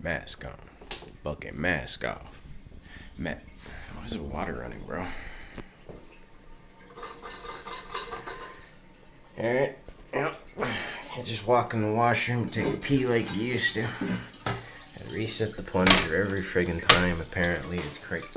Mask on. Bucket mask off. Matt, why is the water running, bro? Alright, yep. Can't just walk in the washroom and take a pee like you used to. I reset the plunger every friggin' time. Apparently, it's crazy.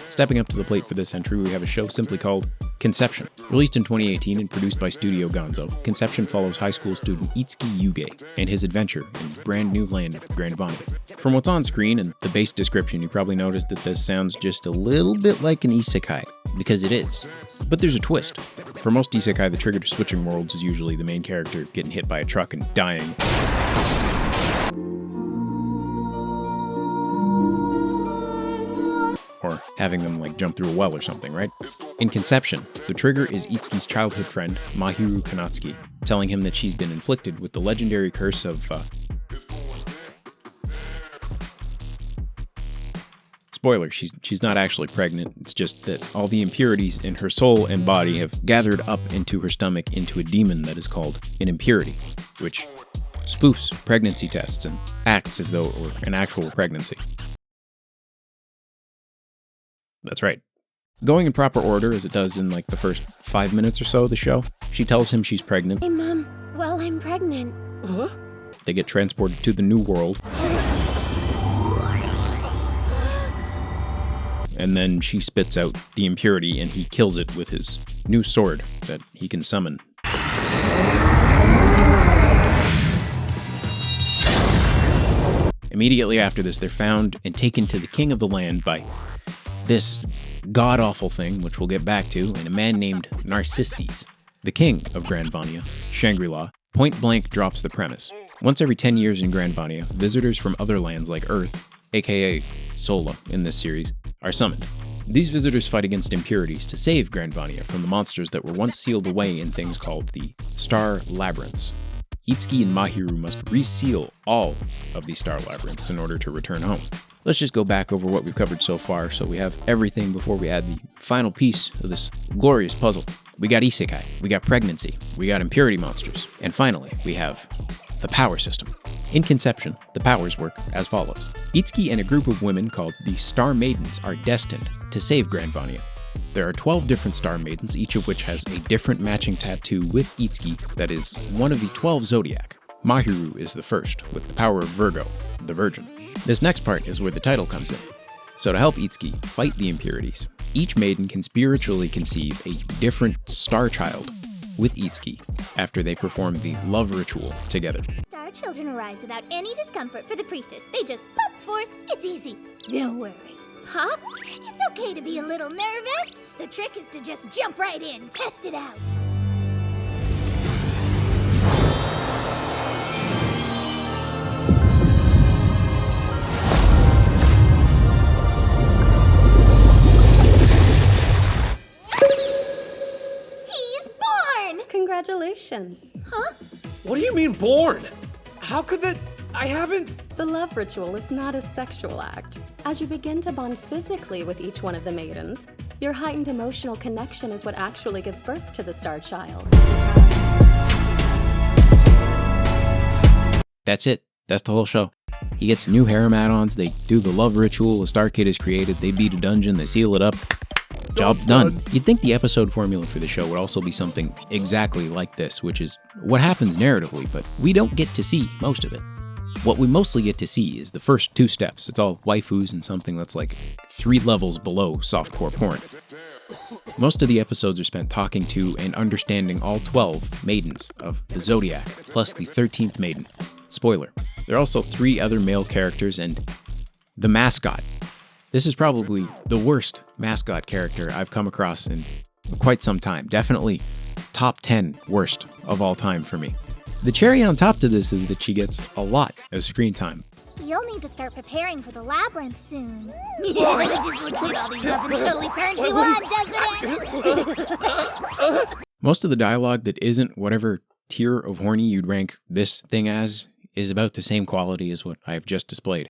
Stepping up to the plate for this entry, we have a show simply called Conception. Released in 2018 and produced by Studio Gonzo, Conception follows high school student Itsuki Yuge and his adventure in the brand new land of Grandvania. From what's on screen and the base description, you probably noticed that this sounds just a little bit like an isekai, because it is. But there's a twist. For most isekai, the trigger to switching worlds is usually the main character getting hit by a truck and dying. Or having them jump through a well or something, right? In Conception, the trigger is Itsuki's childhood friend, Mahiru Kanatsuki, telling him that she's been inflicted with the legendary curse of, Spoiler, she's not actually pregnant, it's just that all the impurities in her soul and body have gathered up into her stomach into a demon that is called an impurity, which spoofs pregnancy tests and acts as though it were an actual pregnancy. That's right. Going in proper order, as it does in the first 5 minutes or so of the show, she tells him she's pregnant. Hey, Mom. Well, I'm pregnant. Huh? They get transported to the new world. And then she spits out the impurity and he kills it with his new sword that he can summon. Immediately after this, they're found and taken to the king of the land by this god-awful thing, which we'll get back to, and a man named Narcistes. The king of Grandvania, Shangri-La, point-blank drops the premise. Once every 10 years in Grandvania, visitors from other lands like Earth, aka Sola in this series, are summoned. These visitors fight against impurities to save Grandvania from the monsters that were once sealed away in things called the Star Labyrinths. Itsuki and Mahiru must reseal all of these Star Labyrinths in order to return home. Let's just go back over what we've covered so far so we have everything before we add the final piece of this glorious puzzle. We got isekai, we got pregnancy, we got impurity monsters, and finally, we have the power system. In Conception, the powers work as follows. Itsuki and a group of women called the Star Maidens are destined to save Grandvania. There are 12 different Star Maidens, each of which has a different matching tattoo with Itsuki that is one of the 12 Zodiac. Mahiru is the first, with the power of Virgo, the Virgin. This next part is where the title comes in. So to help Itsuki fight the impurities, each maiden can spiritually conceive a different star child with Itsuki after they perform the love ritual together. Star children arise without any discomfort for the priestess. They just pop forth. It's easy. Don't worry. Pop? It's okay to be a little nervous. The trick is to just jump right in. Test it out. Congratulations. Huh? What do you mean born? How could that? I haven't. The love ritual is not a sexual act. As you begin to bond physically with each one of the maidens, your heightened emotional connection is what actually gives birth to the star child. That's it. That's the whole show. He gets new harem add-ons, they do the love ritual, a star kid is created, they beat a dungeon, they seal it up. Job done. You'd think the episode formula for the show would also be something exactly like this, which is what happens narratively, but we don't get to see most of it. What we mostly get to see is the first 2 steps. It's all waifus and something that's 3 levels below softcore porn. Most of the episodes are spent talking to and understanding all 12 maidens of the Zodiac, plus the 13th maiden. Spoiler, there are also 3 other male characters and the mascot. This is probably the worst mascot character I've come across in quite some time. Definitely top 10 worst of all time for me. The cherry on top to this is that she gets a lot of screen time. You'll need to start preparing for the labyrinth soon. Yeah, just looking at all these weapons totally turns you on, doesn't it? Most of the dialogue that isn't whatever tier of horny you'd rank this thing as is about the same quality as what I have just displayed.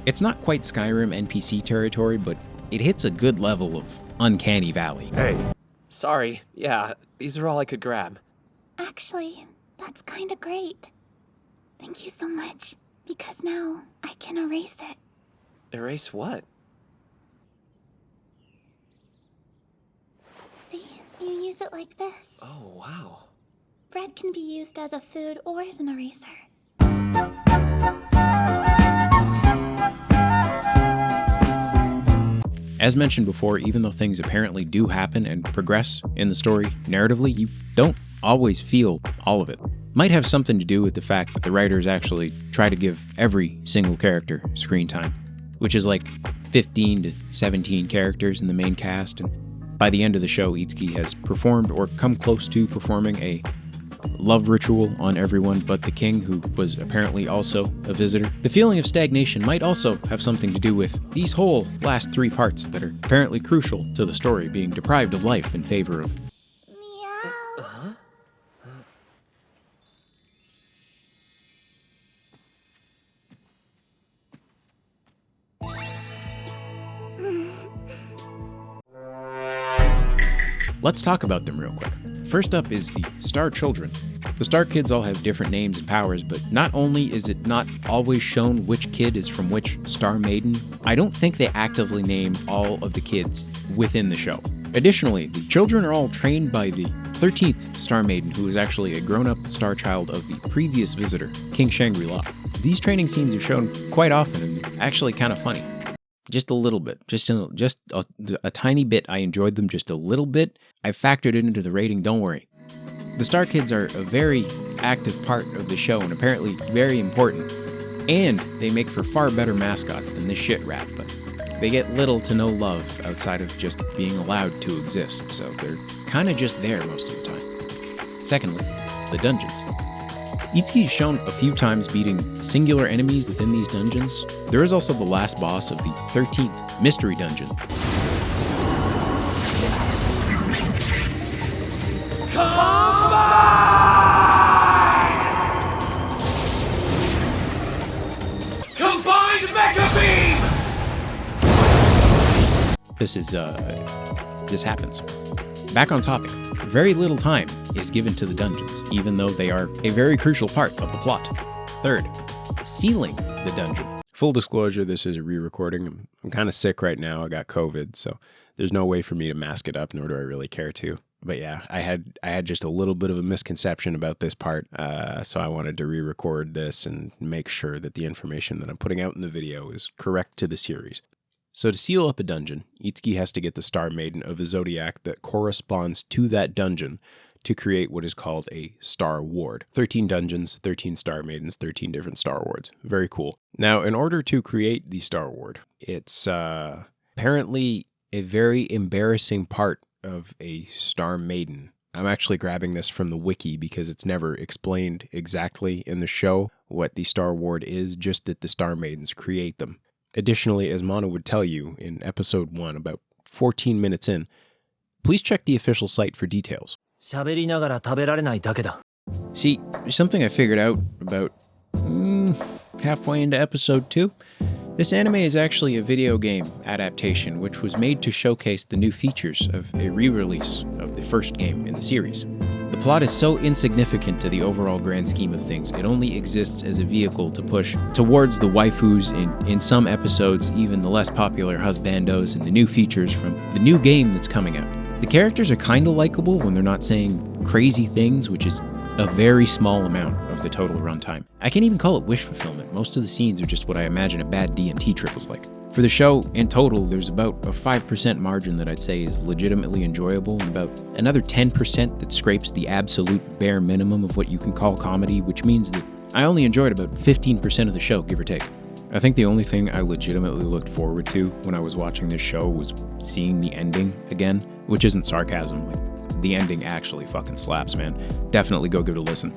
It's not quite Skyrim NPC territory, but it hits a good level of uncanny valley. Hey. Sorry. Yeah, these are all I could grab. Actually, that's kind of great. Thank you so much, because now I can erase it. Erase what? See, you use it like this. Oh, wow. Bread can be used as a food or as an eraser. As mentioned before, even though things apparently do happen and progress in the story narratively, you don't always feel all of it. Might have something to do with the fact that the writers actually try to give every single character screen time, which is like 15 to 17 characters in the main cast, and by the end of the show, Itsuki has performed or come close to performing a love ritual on everyone but the king, who was apparently also a visitor. The feeling of stagnation might also have something to do with these whole last 3 parts that are apparently crucial to the story being deprived of life in favor of... Meow. Let's talk about them real quick. First up is the Star Children. The Star Kids all have different names and powers, but not only is it not always shown which kid is from which Star Maiden, I don't think they actively name all of the kids within the show. Additionally, the children are all trained by the 13th Star Maiden, who is actually a grown-up star child of the previous visitor, King Shangri-La. These training scenes are shown quite often and actually kind of funny. Just a little bit. Just a tiny bit. I enjoyed them just a little bit. I factored it into the rating, don't worry. The Star Kids are a very active part of the show and apparently very important. And they make for far better mascots than this shit rat, but they get little to no love outside of just being allowed to exist, so they're kind of just there most of the time. Secondly, the dungeons. Itsuki is shown a few times beating singular enemies within these dungeons. There is also the last boss of the 13th Mystery Dungeon. Combined Mecha Beam! This happens. Back on topic, very little time is given to the dungeons, even though they are a very crucial part of the plot. Third, sealing the dungeon. Full disclosure, this is a re-recording. I'm kind of sick right now. I got COVID, so there's no way for me to mask it up, nor do I really care to. But yeah, I had just a little bit of a misconception about this part, so I wanted to re-record this and make sure that the information that I'm putting out in the video is correct to the series. So to seal up a dungeon, Itsuki has to get the Star Maiden of the Zodiac that corresponds to that dungeon to create what is called a Star Ward. 13 dungeons, 13 Star Maidens, 13 different Star Wards. Very cool. Now, in order to create the Star Ward, it's apparently a very embarrassing part of a Star Maiden. I'm actually grabbing this from the wiki because it's never explained exactly in the show what the Star Ward is, just that the Star Maidens create them. Additionally, as Mono would tell you in episode 1, about 14 minutes in, please check the official site for details. See, something I figured out about halfway into episode 2. This anime is actually a video game adaptation which was made to showcase the new features of a re-release of the first game in the series. The plot is so insignificant to the overall grand scheme of things, it only exists as a vehicle to push towards the waifus, in some episodes even the less popular husbandos, and the new features from the new game that's coming out. The characters are kinda likable when they're not saying crazy things, which is a very small amount of the total runtime. I can't even call it wish fulfillment. Most of the scenes are just what I imagine a bad DMT trip was like. For the show, in total, there's about a 5% margin that I'd say is legitimately enjoyable, and about another 10% that scrapes the absolute bare minimum of what you can call comedy, which means that I only enjoyed about 15% of the show, give or take. I think the only thing I legitimately looked forward to when I was watching this show was seeing the ending again, which isn't sarcasm. Like, the ending actually fucking slaps, man. Definitely go give it a listen.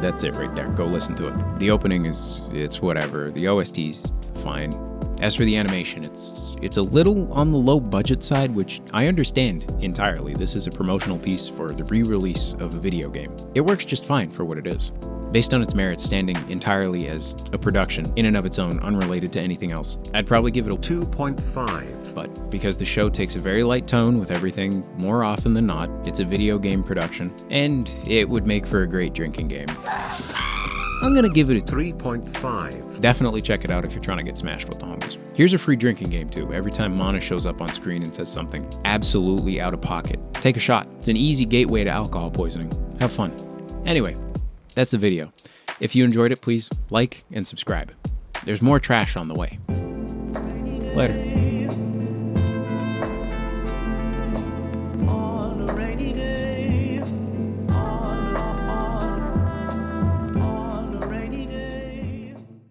That's it right there. Go listen to it. The opening it's whatever. The OST's fine. As for the animation, it's a little on the low budget side, which I understand entirely. This is a promotional piece for the re-release of a video game. It works just fine for what it is. based on its merits standing entirely as a production in and of its own, unrelated to anything else, I'd probably give it a 2.5. But because the show takes a very light tone with everything more often than not, it's a video game production, and it would make for a great drinking game. I'm gonna give it a 3.5. Definitely check it out if you're trying to get smashed with the homies. Here's a free drinking game too. Every time Mana shows up on screen and says something absolutely out of pocket, take a shot. It's an easy gateway to alcohol poisoning. Have fun. Anyway, that's the video. If you enjoyed it, please like and subscribe. There's more trash on the way. Later.